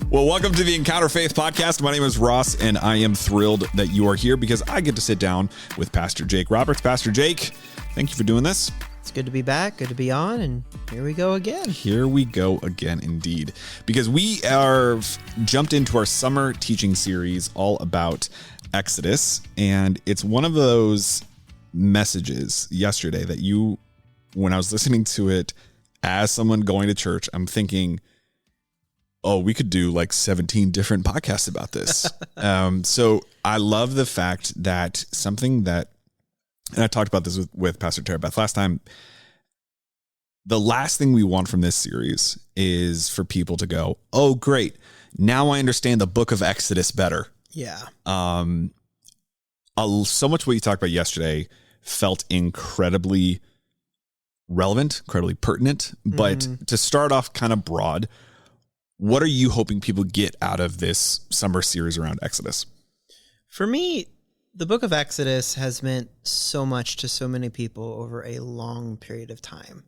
Well, welcome to the Encounter Faith podcast. My name is Ross, and I am thrilled that you are here because I get to sit down with Pastor Jake Roberts. Pastor Jake, thank you for doing this. It's good to be back, good to be on, and here we go again. Here we go again, indeed, because we are jumped into our summer teaching series all about Exodus, and it's one of those messages yesterday that when I was listening to it as someone going to church, I'm thinking, oh, we could do like 17 different podcasts about this. So I love the fact that something that, and I talked about this with Pastor Tara Beth last time, the last thing we want from this series is for people to go, oh, great, now I understand the book of Exodus better. Yeah. So much what you talked about yesterday felt incredibly relevant, incredibly pertinent, but to start off kind of broad, what are you hoping people get out of this summer series around Exodus? For me, the book of Exodus has meant so much to so many people over a long period of time.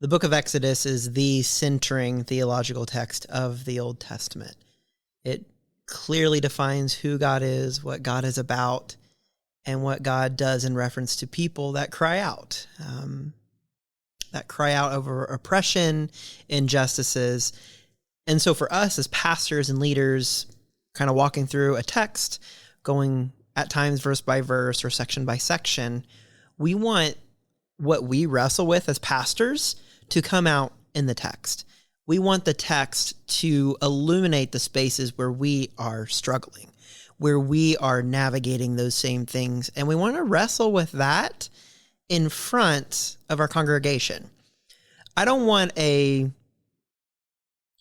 The book of Exodus is the centering theological text of the Old Testament. It clearly defines who God is, what God is about, and what God does in reference to people that cry out over oppression, injustices. And so for us as pastors and leaders, kind of walking through a text, going at times verse by verse or section by section, we want what we wrestle with as pastors to come out in the text. We want the text to illuminate the spaces where we are struggling, where we are navigating those same things. And we want to wrestle with that in front of our congregation. I don't want a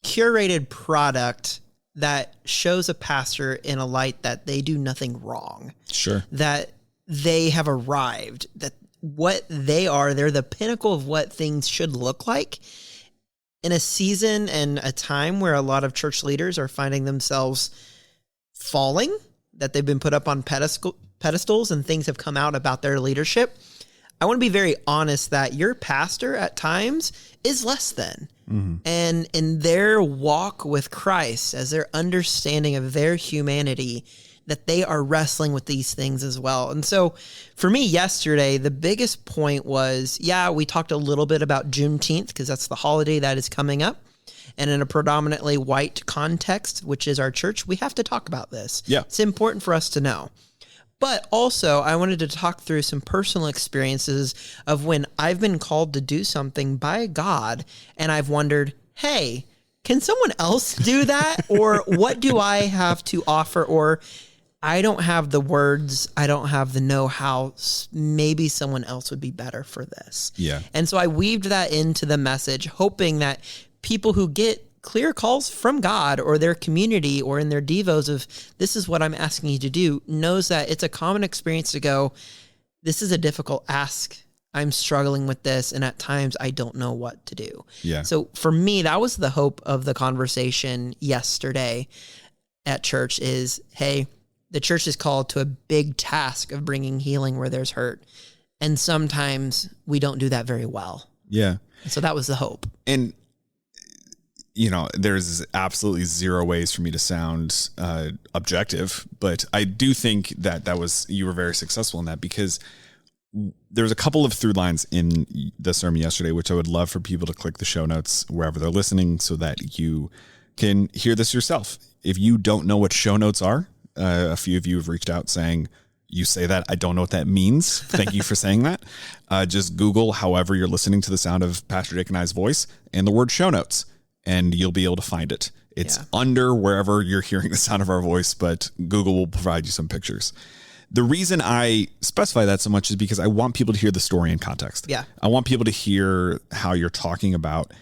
curated product that shows a pastor in a light that they do nothing wrong. Sure. That they have arrived, that what they are, they're the pinnacle of what things should look like in a season and a time where a lot of church leaders are finding themselves falling, that they've been put up on pedestals and things have come out about their leadership. I want to be very honest that your pastor at times is less than. Mm-hmm. And in their walk with Christ, as their understanding of their humanity, that they are wrestling with these things as well. And so for me yesterday, the biggest point was, we talked a little bit about Juneteenth because that's the holiday that is coming up. And in a predominantly white context, which is our church, we have to talk about this. Yeah. It's important for us to know. But also, I wanted to talk through some personal experiences of when I've been called to do something by God, and I've wondered, hey, can someone else do that? Or what do I have to offer? Or I don't have the words, I don't have the know-how, maybe someone else would be better for this. Yeah. And so I weaved that into the message, hoping that people who get clear calls from God or their community or in their devos of this is what I'm asking you to do, knows that it's a common experience to go, this is a difficult ask. I'm struggling with this. And at times I don't know what to do. Yeah. So for me, that was the hope of the conversation yesterday at church is, hey, the church is called to a big task of bringing healing where there's hurt. And sometimes we don't do that very well. Yeah. So that was the hope. And there's absolutely zero ways for me to sound objective, but I do think that you were very successful in that because there's a couple of through lines in the sermon yesterday, which I would love for people to click the show notes wherever they're listening so that you can hear this yourself. If you don't know what show notes are, a few of you have reached out saying, you say that, I don't know what that means. Thank you for saying that. Just Google however you're listening to the sound of Pastor Jake and I's voice and the word show notes, and you'll be able to find it. It's under wherever you're hearing the sound of our voice, but Google will provide you some pictures. The reason I specify that so much is because I want people to hear the story in context. Yeah. I want people to hear how you're talking about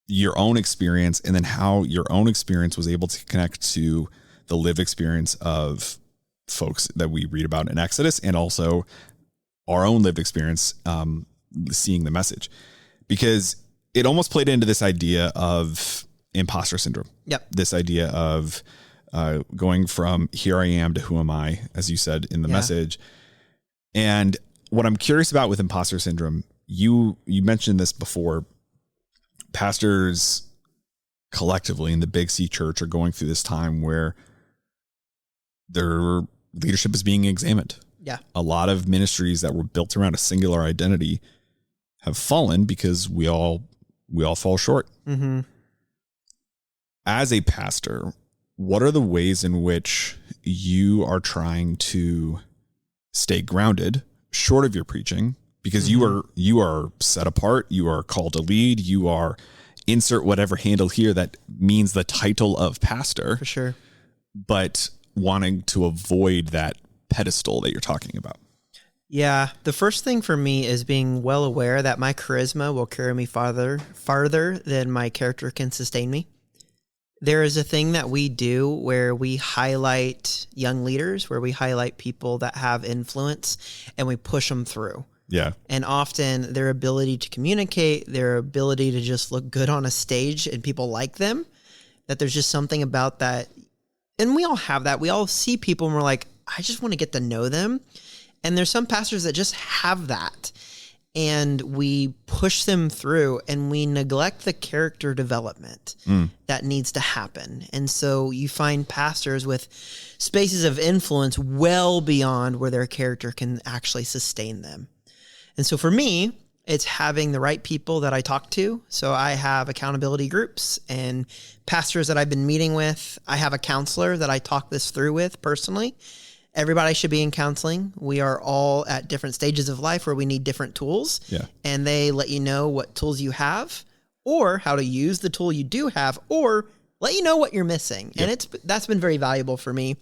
your own experience and then how your own experience was able to connect to the lived experience of folks that we read about in Exodus and also our own lived experience seeing the message. Because it almost played into this idea of imposter syndrome. Yep. This idea of going from here I am to who am I, as you said in the message. And what I'm curious about with imposter syndrome, you mentioned this before, pastors collectively in the Big C Church are going through this time where their leadership is being examined. Yeah. A lot of ministries that were built around a singular identity have fallen because we all fall short. Mm-hmm. As a pastor, what are the ways in which you are trying to stay grounded short of your preaching? Because you are set apart, you are called to lead, you are insert whatever handle here that means the title of pastor. For sure. But wanting to avoid that pedestal that you're talking about. Yeah. The first thing for me is being well aware that my charisma will carry me farther than my character can sustain me. There is a thing that we do where we highlight young leaders, where we highlight people that have influence and we push them through. Yeah. And often their ability to communicate, their ability to just look good on a stage and people like them, that there's just something about that. And we all have that. We all see people and we're like, I just want to get to know them. And there's some pastors that just have that. And we push them through and we neglect the character development that needs to happen. And so you find pastors with spaces of influence well beyond where their character can actually sustain them. And so for me, it's having the right people that I talk to. So I have accountability groups and pastors that I've been meeting with. I have a counselor that I talk this through with personally. Everybody should be in counseling. We are all at different stages of life where we need different tools. Yeah. And they let you know what tools you have or how to use the tool you do have or let you know what you're missing. Yep. And that's been very valuable for me.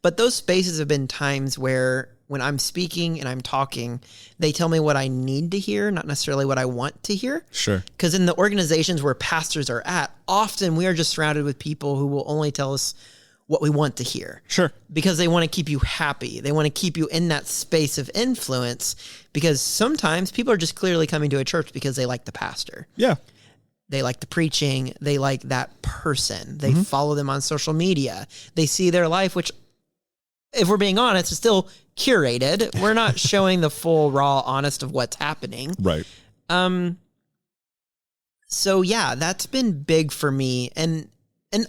But those spaces have been times where when I'm speaking and I'm talking, they tell me what I need to hear, not necessarily what I want to hear. Sure. Because in the organizations where pastors are at, often we are just surrounded with people who will only tell us what we want to hear. Sure. Because they want to keep you happy. They want to keep you in that space of influence because sometimes people are just clearly coming to a church because they like the pastor. Yeah. They like the preaching. They like that person. They follow them on social media. They see their life, which if we're being honest, is still curated. We're not showing the full raw honest of what's happening. Right. So yeah, that's been big for me. And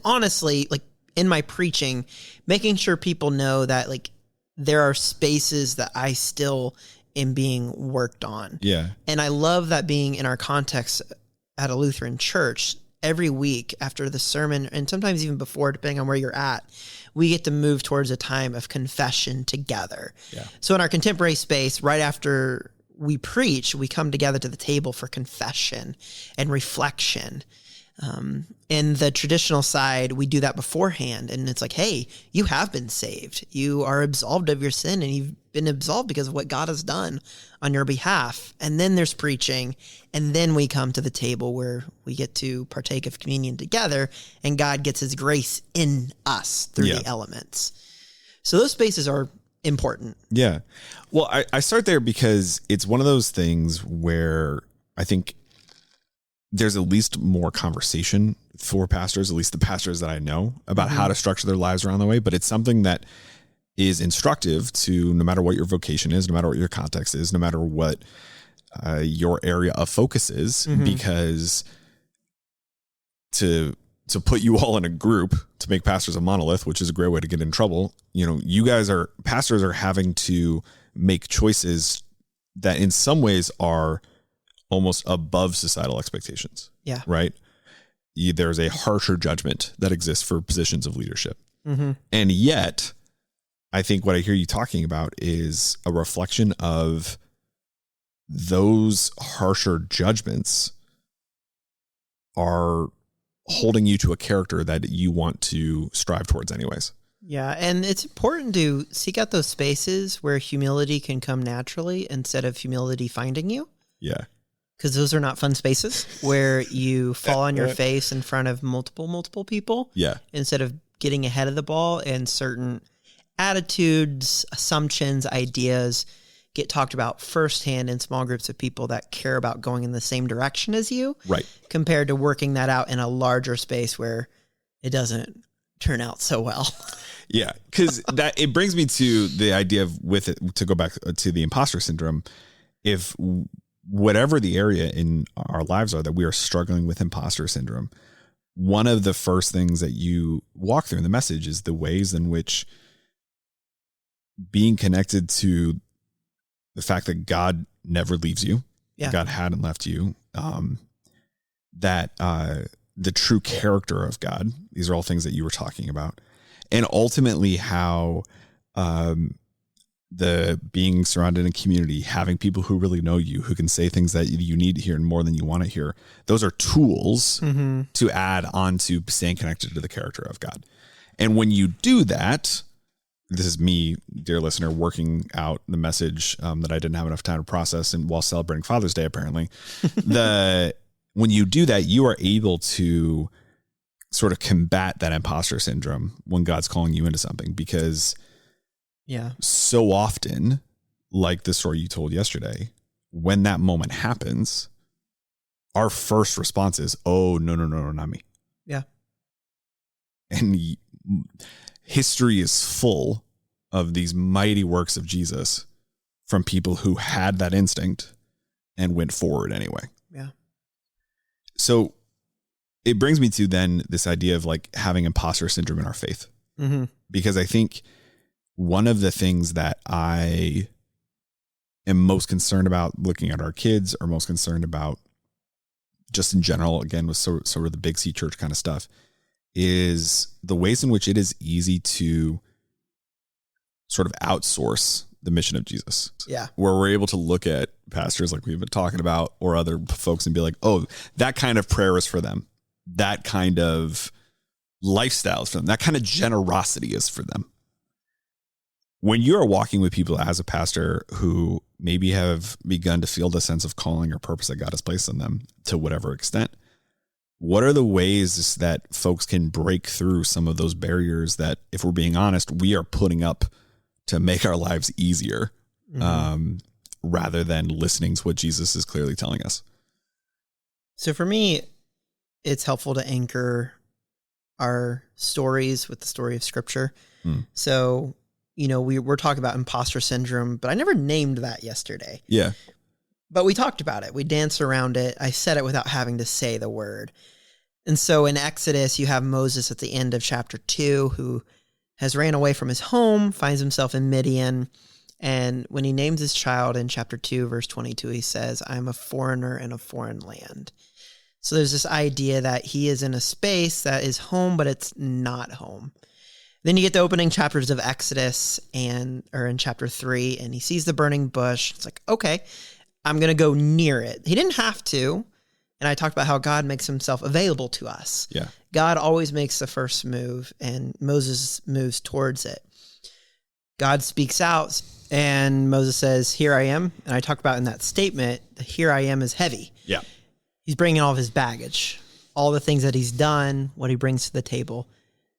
honestly, like, in my preaching, making sure people know that like there are spaces that I still am being worked on. Yeah. And I love that being in our context at a Lutheran church every week after the sermon and sometimes even before, depending on where you're at, we get to move towards a time of confession together. Yeah. So in our contemporary space, right after we preach, we come together to the table for confession and reflection. In the traditional side, we do that beforehand. And it's like, hey, you have been saved. You are absolved of your sin and you've been absolved because of what God has done on your behalf. And then there's preaching. And then we come to the table where we get to partake of communion together and God gets his grace in us through the elements. So those spaces are important. Yeah. Well, I start there because it's one of those things where I think there's at least more conversation for pastors, at least the pastors that I know, about how to structure their lives around the way. But it's something that is instructive to no matter what your vocation is, no matter what your context is, no matter what your area of focus is, because to put you all in a group to make pastors a monolith, which is a great way to get in trouble. You know, pastors are having to make choices that in some ways are almost above societal expectations. Yeah. Right. There's a harsher judgment that exists for positions of leadership. And yet I think what I hear you talking about is a reflection of those harsher judgments are holding you to a character that you want to strive towards anyways. Yeah. And it's important to seek out those spaces where humility can come naturally instead of humility finding you. Yeah. Because those are not fun spaces where you fall on your face in front of multiple people. Yeah. Instead of getting ahead of the ball and certain attitudes, assumptions, ideas get talked about firsthand in small groups of people that care about going in the same direction as you. Right. Compared to working that out in a larger space where it doesn't turn out so well. Yeah. Because it brings me to the idea of to go back to the imposter syndrome. If whatever the area in our lives are that we are struggling with imposter syndrome, one of the first things that you walk through in the message is the ways in which being connected to the fact that God never leaves you, God hadn't left you, that the true character of God, these are all things that you were talking about, and ultimately how the being surrounded in community, having people who really know you, who can say things that you need to hear and more than you want to hear. Those are tools to add on to staying connected to the character of God. And when you do that, this is me, dear listener, working out the message that I didn't have enough time to process, and while celebrating Father's Day, apparently, when you do that, you are able to sort of combat that imposter syndrome when God's calling you into something, because so often, like the story you told yesterday, when that moment happens, our first response is, oh, no, not me. Yeah. And history is full of these mighty works of Jesus from people who had that instinct and went forward anyway. Yeah. So it brings me to then this idea of like having imposter syndrome in our faith, because I think one of the things that I am most concerned about looking at our kids, or most concerned about just in general, again, with sort of the big C church kind of stuff, is the ways in which it is easy to sort of outsource the mission of Jesus. Yeah. Where we're able to look at pastors like we've been talking about, or other folks, and be like, oh, that kind of prayer is for them. That kind of lifestyle is for them. That kind of generosity is for them. When you are walking with people as a pastor who maybe have begun to feel the sense of calling or purpose that God has placed on them to whatever extent, what are the ways that folks can break through some of those barriers that, if we're being honest, we are putting up to make our lives easier, rather than listening to what Jesus is clearly telling us? So for me, it's helpful to anchor our stories with the story of Scripture. So, we're talking about imposter syndrome, but I never named that yesterday. Yeah. But we talked about it. We danced around it. I said it without having to say the word. And so in Exodus, you have Moses at the end of chapter 2, who has ran away from his home, finds himself in Midian. And when he names his child in chapter 2, verse 22, he says, I'm a foreigner in a foreign land. So there's this idea that he is in a space that is home, but it's not home. Then you get the opening chapters of Exodus or in chapter 3, and he sees the burning bush. It's like, okay, I'm going to go near it. He didn't have to. And I talked about how God makes himself available to us. Yeah. God always makes the first move, and Moses moves towards it. God speaks out, and Moses says, here I am. And I talked about in that statement, the here I am is heavy. Yeah. He's bringing all of his baggage, all the things that he's done, what he brings to the table.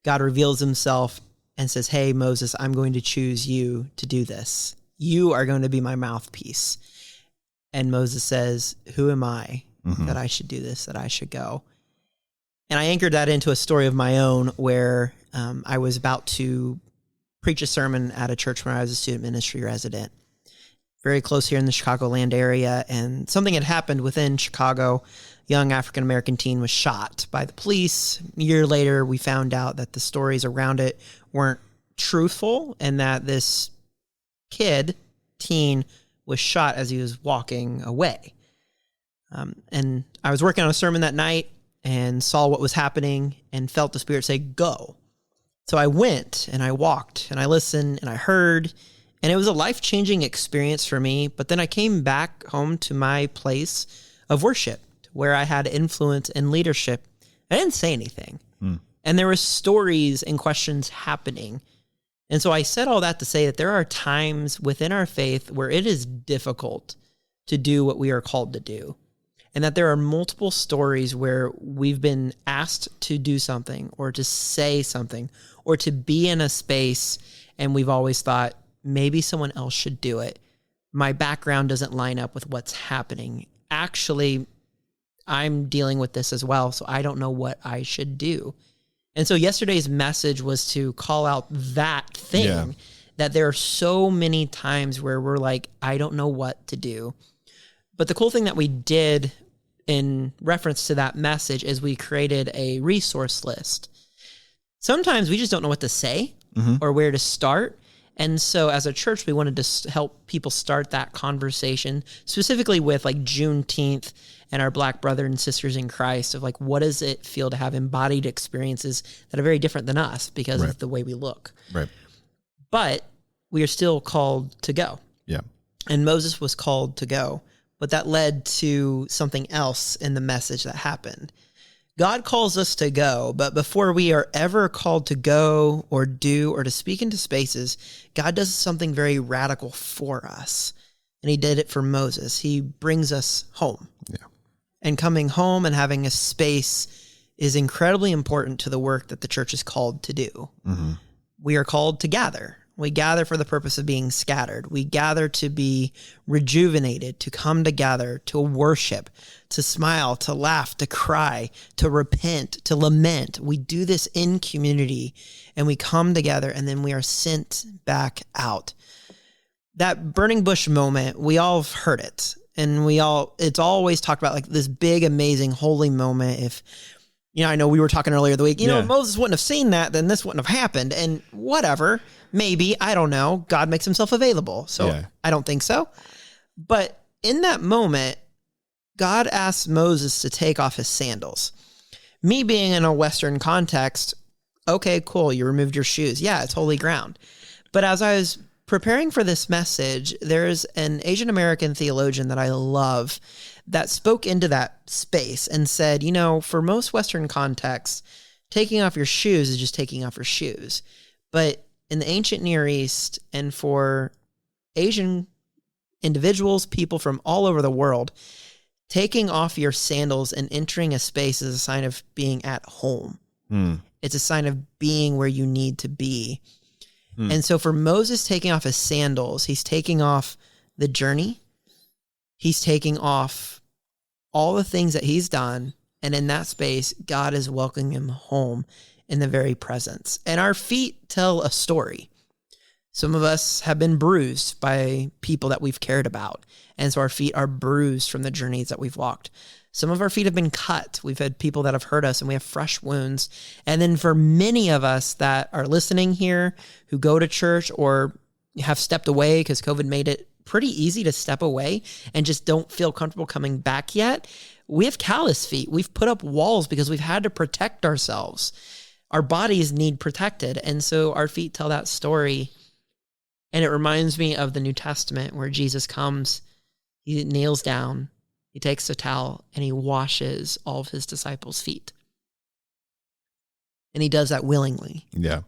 God reveals himself and says, hey, Moses, I'm going to choose you to do this. You are going to be my mouthpiece. And Moses says, who am I that I should do this, that I should go? And I anchored that into a story of my own where I was about to preach a sermon at a church when I was a student ministry resident, very close here in the Chicagoland area. And something had happened within Chicago. A young African-American teen was shot by the police. A year later, we found out that the stories around it weren't truthful, and that this teen, was shot as he was walking away. And I was working on a sermon that night and saw what was happening and felt the Spirit say, go. So I went and I walked and I listened and I heard, and it was a life-changing experience for me. But then I came back home to my place of worship where I had influence and leadership. I didn't say anything. And there were stories and questions happening. And so I said all that to say that there are times within our faith where it is difficult to do what we are called to do. And that there are multiple stories where we've been asked to do something or to say something or to be in a space, and we've always thought, maybe someone else should do it. My background doesn't line up with what's happening. Actually, I'm dealing with this as well, so I don't know what I should do. And so yesterday's message was to call out that thing, that there are so many times where we're like, I don't know what to do. But the cool thing that we did in reference to that message is we created a resource list. Sometimes we just don't know what to say or where to start. And so as a church, we wanted to help people start that conversation, specifically with like Juneteenth and our Black brothers and sisters in Christ, of like, what does it feel to have embodied experiences that are very different than us because of the way we look. Right. But we are still called to go. Yeah. And Moses was called to go, but that led to something else in the message that happened. God calls us to go, but before we are ever called to go or do or to speak into spaces, God does something very radical for us. And he did it for Moses. He brings us home. Yeah. And coming home and having a space is incredibly important to the work that the church is called to do. Mm-hmm. We are called to gather. We gather for the purpose of being scattered. We gather to be rejuvenated, to come together, to worship, to smile, to laugh, to cry, to repent, to lament. We do this in community, and we come together, and then we are sent back out. That burning bush moment, we all have heard it. And it's always talked about like this big, amazing, holy moment. If, I know we were talking earlier the week, if Moses wouldn't have seen that, then this wouldn't have happened. And whatever, maybe, I don't know. God makes himself available. So I don't think so. But in that moment, God asked Moses to take off his sandals. Me being in a Western context, okay, cool. You removed your shoes. Yeah, it's holy ground. But as I was preparing for this message, there's an Asian American theologian that I love that spoke into that space and said, for most Western contexts, taking off your shoes is just taking off your shoes. But in the ancient Near East and for Asian individuals, people from all over the world, taking off your sandals and entering a space is a sign of being at home. It's a sign of being where you need to be. And so for Moses taking off his sandals, he's taking off the journey. He's taking off all the things that he's done. And in that space, God is welcoming him home in the very presence. And our feet tell a story. Some of us have been bruised by people that we've cared about. And so our feet are bruised from the journeys that we've walked. Some of our feet have been cut. We've had people that have hurt us and we have fresh wounds. And then for many of us that are listening here, who go to church or have stepped away because COVID made it pretty easy to step away and just don't feel comfortable coming back yet, we have callous feet. We've put up walls because we've had to protect ourselves. Our bodies need protected. And so our feet tell that story. And it reminds me of the New Testament where Jesus comes, he kneels down, he takes a towel, and he washes all of his disciples' feet. And he does that willingly. Yeah.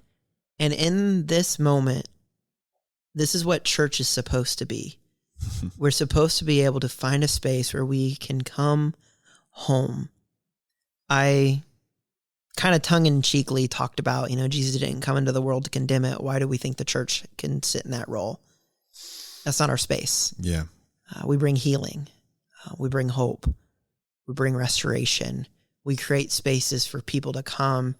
And in this moment, this is what church is supposed to be. We're supposed to be able to find a space where we can come home. I kind of tongue-in-cheekly talked about, Jesus didn't come into the world to condemn it. Why do we think the church can sit in that role? That's not our space. Yeah. We bring healing. We bring hope. We bring restoration. We create spaces for people to come,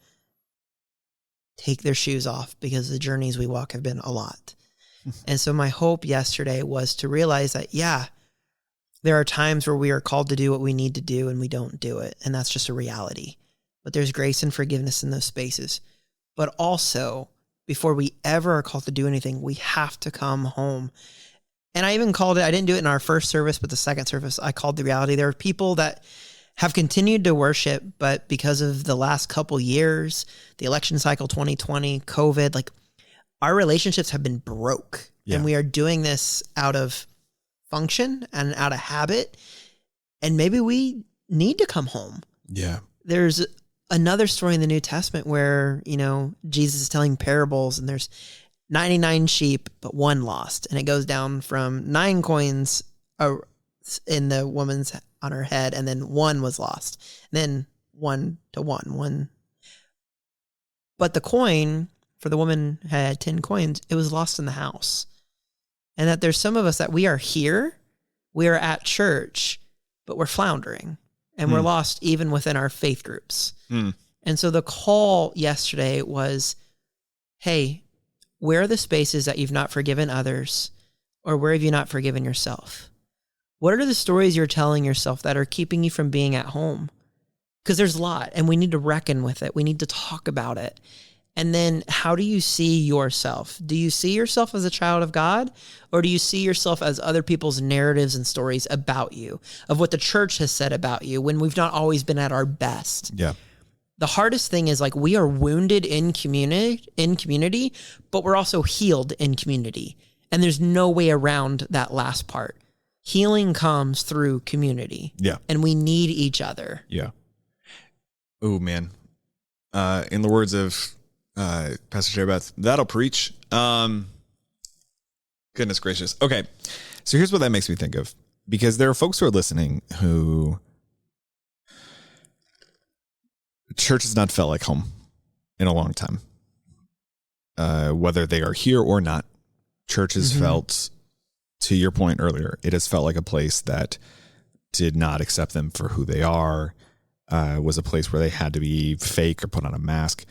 take their shoes off, because the journeys we walk have been a lot. And so my hope yesterday was to realize that, there are times where we are called to do what we need to do and we don't do it. And that's just a reality. But there's grace and forgiveness in those spaces. But also, before we ever are called to do anything, we have to come home. And I even called it, I didn't do it in our first service, but the second service, I called the reality. There are people that have continued to worship, but because of the last couple years, the election cycle, 2020, COVID, our relationships have been broke. Yeah. And we are doing this out of function and out of habit. And maybe we need to come home. Yeah. There's another story in the New Testament where, Jesus is telling parables and there's 99 sheep, but one lost. And it goes down from 9 coins in the woman's on her head, and then one was lost. And then 1 to 1. But the coin for the woman had 10 coins. It was lost in the house. And that there's some of us that we are here, we are at church, but we're floundering and we're lost even within our faith groups. And so the call yesterday was, hey, where are the spaces that you've not forgiven others, or where have you not forgiven yourself? What are the stories you're telling yourself that are keeping you from being at home? Because there's a lot, and we need to reckon with it. We need to talk about it. And then how do you see yourself? Do you see yourself as a child of God, or do you see yourself as other people's narratives and stories about you, of what the church has said about you when we've not always been at our best? Yeah. The hardest thing is, like, we are wounded in community, but we're also healed in community. And there's no way around that last part. Healing comes through community. Yeah. And we need each other. Yeah. Oh, man. In the words of Pastor Sherbeth, that'll preach. Goodness gracious. Okay. So here's what that makes me think of, because there are folks who are listening who church has not felt like home in a long time. Whether they are here or not, church has felt, to your point earlier, it has felt like a place that did not accept them for who they are, was a place where they had to be fake or put on a mask.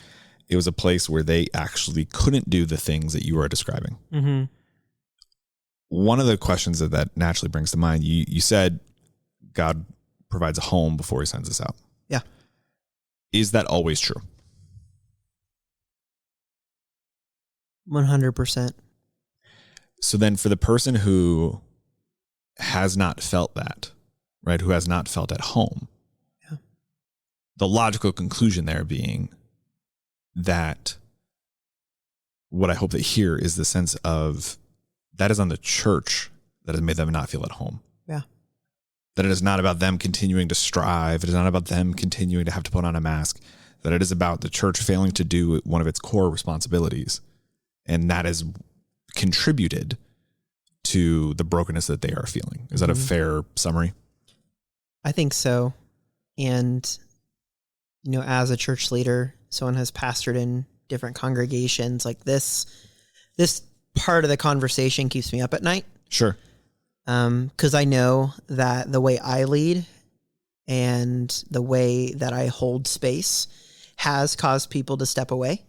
It was a place where they actually couldn't do the things that you are describing. Mm-hmm. One of the questions that naturally brings to mind, you said God provides a home before he sends us out. Yeah. Is that always true? 100%. So then for the person who has not felt that, right, who has not felt at home, the logical conclusion there being that what I hope they hear is the sense of that is on the church that has made them not feel at home. Yeah. That it is not about them continuing to strive. It is not about them continuing to have to put on a mask. That it is about the church failing to do one of its core responsibilities. And that is contributed to the brokenness that they are feeling. Is that a fair summary? I think so. And, you know, as a church leader, someone has pastored in different congregations, like this part of the conversation keeps me up at night. Sure. 'Cause I know that the way I lead and the way that I hold space has caused people to step away.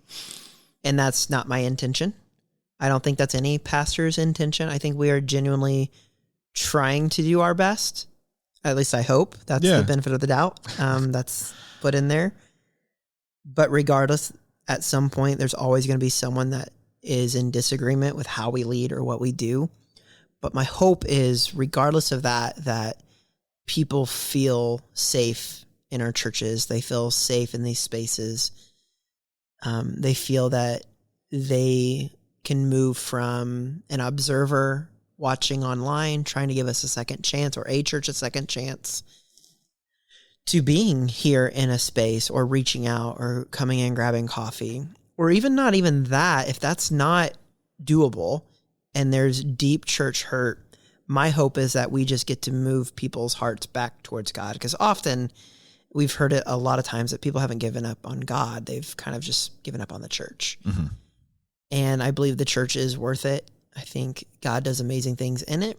And that's not my intention. I don't think that's any pastor's intention. I think we are genuinely trying to do our best. At least I hope. That's the benefit of the doubt. That's put in there. But regardless, at some point, there's always going to be someone that is in disagreement with how we lead or what we do. But my hope is, regardless of that people feel safe in our churches. They feel safe in these spaces. They feel that they can move from an observer watching online, trying to give us a second chance, or a church a second chance, to being here in a space or reaching out or coming in, grabbing coffee, or even not even that. If that's not doable and there's deep church hurt, my hope is that we just get to move people's hearts back towards God. Because often we've heard it a lot of times that people haven't given up on God. They've kind of just given up on the church. Mm-hmm. And I believe the church is worth it. I think God does amazing things in it,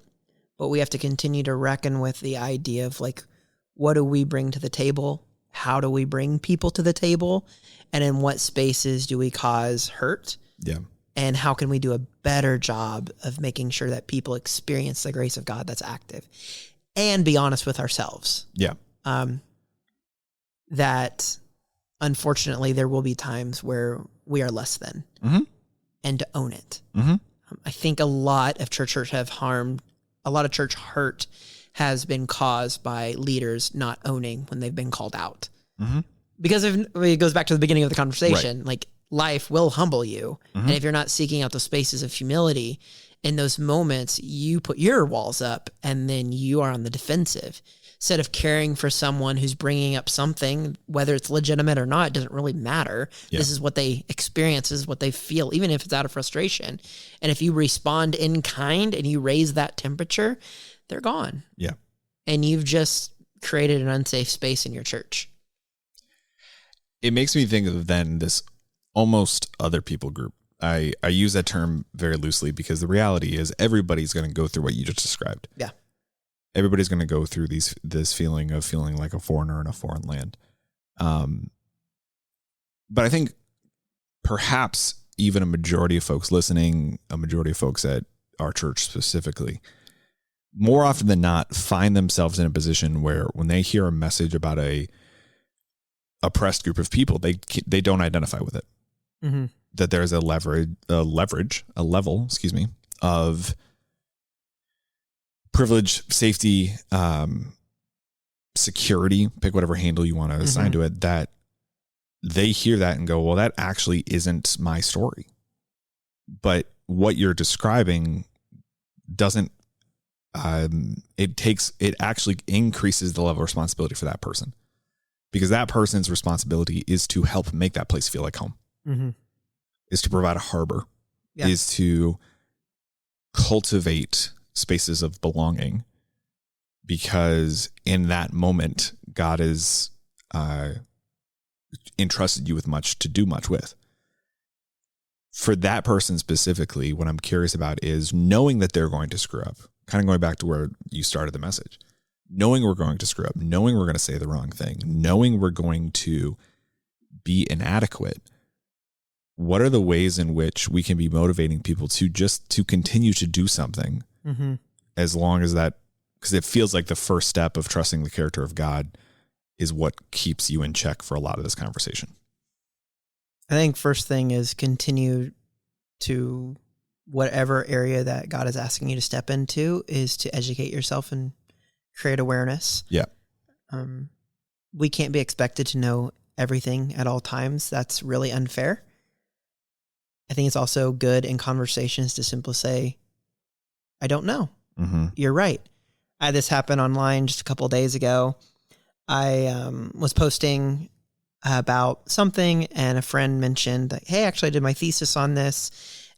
but we have to continue to reckon with the idea of, like, what do we bring to the table? How do we bring people to the table? And in what spaces do we cause hurt? Yeah. And how can we do a better job of making sure that people experience the grace of God that's active, and be honest with ourselves? Yeah. That unfortunately there will be times where we are less than, and to own it. Mm-hmm. I think a lot of church hurt has been caused by leaders not owning when they've been called out. Mm-hmm. Because it goes back to the beginning of the conversation, right. Like, life will humble you. Mm-hmm. And if you're not seeking out the spaces of humility, in those moments, you put your walls up and then you are on the defensive. Instead of caring for someone who's bringing up something, whether it's legitimate or not, it doesn't really matter. Yeah. This is what they experience, this is what they feel, even if it's out of frustration. And if you respond in kind and you raise that temperature, they're gone. Yeah. And you've just created an unsafe space in your church. It makes me think of then this almost other people group. I use that term very loosely because the reality is everybody's going to go through what you just described. Yeah. Everybody's going to go through this feeling of feeling like a foreigner in a foreign land. But I think perhaps even a majority of folks listening, a majority of folks at our church specifically, more often than not find themselves in a position where when they hear a message about a oppressed group of people, they don't identify with it. Mm-hmm. That there's a level, of privilege, safety, security, pick whatever handle you want to assign to it, that they hear that and go, well, that actually isn't my story. But what you're describing doesn't, it actually increases the level of responsibility for that person, because that person's responsibility is to help make that place feel like home, is to provide a harbor, is to cultivate spaces of belonging, because in that moment, God has entrusted you with much to do much with. For that person specifically, what I'm curious about is knowing that they're going to screw up, kind of going back to where you started the message, knowing we're going to screw up, knowing we're going to say the wrong thing, knowing we're going to be inadequate. What are the ways in which we can be motivating people to continue to do something, as long as that, because it feels like the first step of trusting the character of God is what keeps you in check for a lot of this conversation. I think first thing is continue to whatever area that God is asking you to step into, is to educate yourself and create awareness. Yeah. We can't be expected to know everything at all times. That's really unfair. I think it's also good in conversations to simply say, I don't know. You're right. I had this happen online just a couple of days ago. I was posting about something, and a friend mentioned that, hey, actually I did my thesis on this,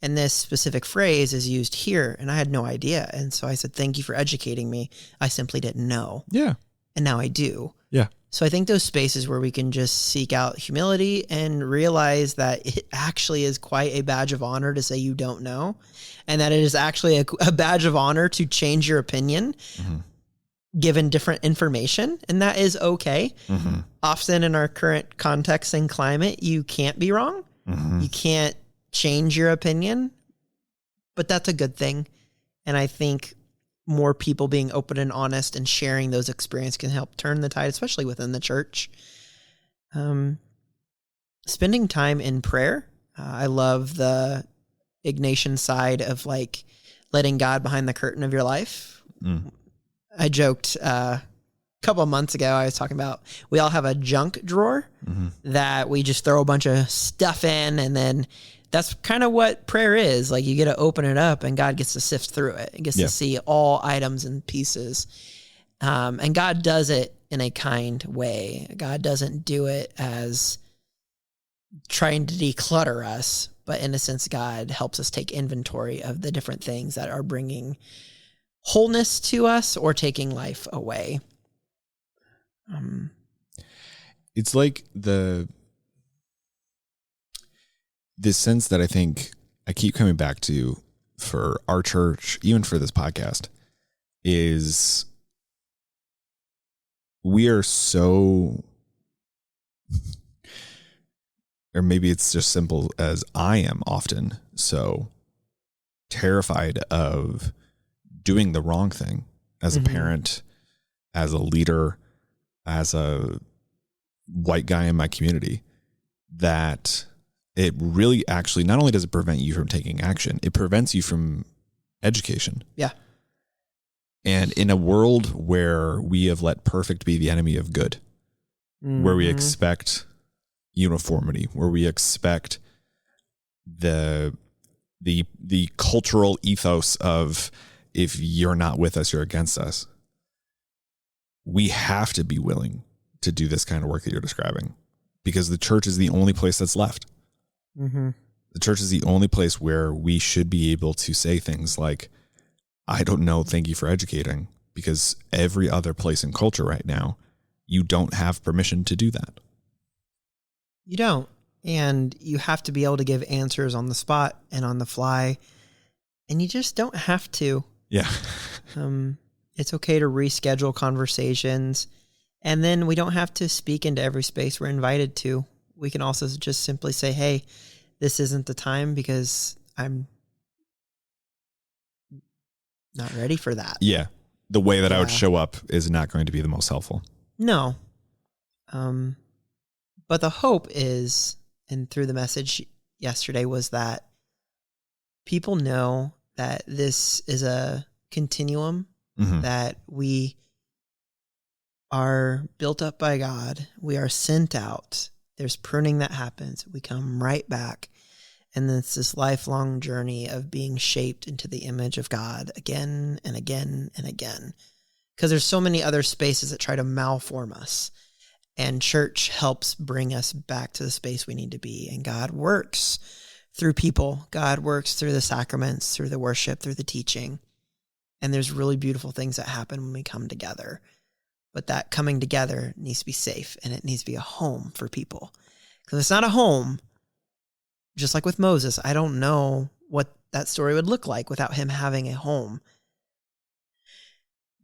and this specific phrase is used here, and I had no idea. And so I said, thank you for educating me. I simply didn't know. Yeah. And now I do. Yeah. So I think those spaces where we can just seek out humility and realize that it actually is quite a badge of honor to say you don't know, and that it is actually a badge of honor to change your opinion given different information, and that is okay. Often in our current context and climate, you can't be wrong. You can't change your opinion, but that's a good thing. And I think more people being open and honest and sharing those experiences can help turn the tide, especially within the church. Spending time in prayer. I love the Ignatian side of like letting God behind the curtain of your life. I joked a couple of months ago, I was talking about, we all have a junk drawer that we just throw a bunch of stuff in, and then that's kind of what prayer is. Like, you get to open it up and God gets to sift through it. He gets to see all items and pieces. And God does it in a kind way. God doesn't do it as trying to declutter us, but in a sense, God helps us take inventory of the different things that are bringing wholeness to us or taking life away. It's like this sense that I think I keep coming back to for our church, even for this podcast, is we are so, or maybe it's just simple as I am often so terrified of doing the wrong thing as a parent, as a leader, as a white guy in my community, that it really actually, not only does it prevent you from taking action, it prevents you from education. Yeah. And in a world where we have let perfect be the enemy of good, where we expect uniformity, where we expect the cultural ethos of, if you're not with us, you're against us. We have to be willing to do this kind of work that you're describing, because the church is the only place that's left. The church is the only place where we should be able to say things like, I don't know, thank you for educating, because every other place in culture right now, you don't have permission to do that. You don't. And you have to be able to give answers on the spot and on the fly. And you just don't have to. Yeah. It's okay to reschedule conversations. And then we don't have to speak into every space we're invited to. We can also just simply say, hey, this isn't the time because I'm not ready for that. Yeah. the way that I would show up is not going to be the most helpful. No. But the hope is, and through the message yesterday, was that people know that this is a continuum, that we are built up by God. We are sent out. There's pruning that happens. We come right back. And then it's this lifelong journey of being shaped into the image of God again and again and again. Because there's so many other spaces that try to malform us. And church helps bring us back to the space we need to be. And God works through people. God works through the sacraments, through the worship, through the teaching. And there's really beautiful things that happen when we come together. But that coming together needs to be safe, and it needs to be a home for people. Because if it's not a home, just like with Moses, I don't know what that story would look like without him having a home.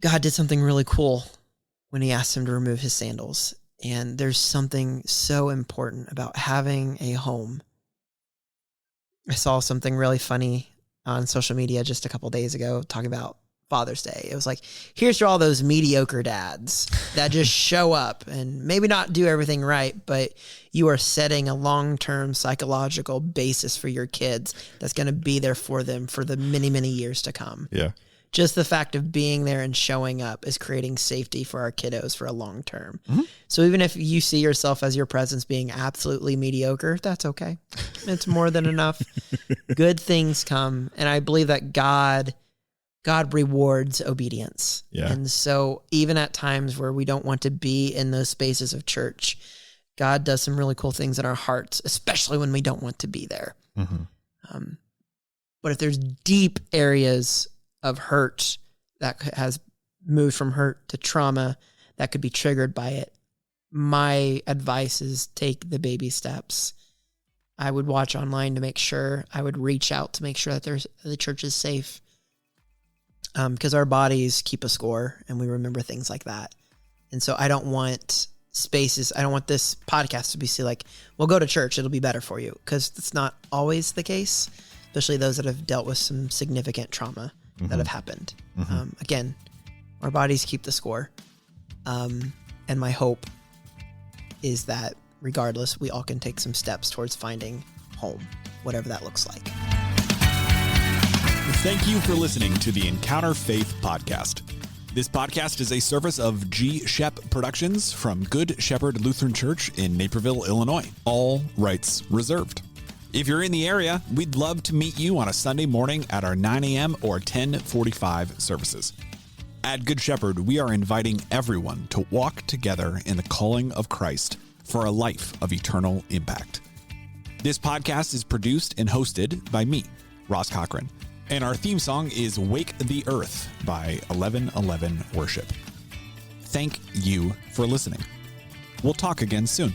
God did something really cool when he asked him to remove his sandals. And there's something so important about having a home. I saw something really funny on social media just a couple days ago talking about Father's Day. It was like, here's to all those mediocre dads that just show up and maybe not do everything right, but you are setting a long-term psychological basis for your kids that's going to be there for them for the many, many years to come. Yeah. Just the fact of being there and showing up is creating safety for our kiddos for a long term. Mm-hmm. So even if you see yourself as your presence being absolutely mediocre, that's okay. It's more than enough. Good things come. And I believe that God rewards obedience. Yeah. And so even at times where we don't want to be in those spaces of church, God does some really cool things in our hearts, especially when we don't want to be there. Mm-hmm. But if there's deep areas of hurt that has moved from hurt to trauma that could be triggered by it, my advice is take the baby steps. I would watch online to make sure. I would reach out to make sure that the church is safe. Because our bodies keep a score and we remember things like that. And so I don't want spaces. I don't want this podcast to be like, well, go to church. It'll be better for you. Because it's not always the case, especially those that have dealt with some significant trauma that have happened. Again, our bodies keep the score. And my hope is that regardless, we all can take some steps towards finding home, whatever that looks like. Thank you for listening to the Encounter Faith podcast. This podcast is a service of G. Shep Productions from Good Shepherd Lutheran Church in Naperville, Illinois. All rights reserved. If you're in the area, we'd love to meet you on a Sunday morning at our 9 a.m. or 10:45 services. At Good Shepherd, we are inviting everyone to walk together in the calling of Christ for a life of eternal impact. This podcast is produced and hosted by me, Ross Cochran. And our theme song is Wake the Earth by 1111 Worship. Thank you for listening. We'll talk again soon.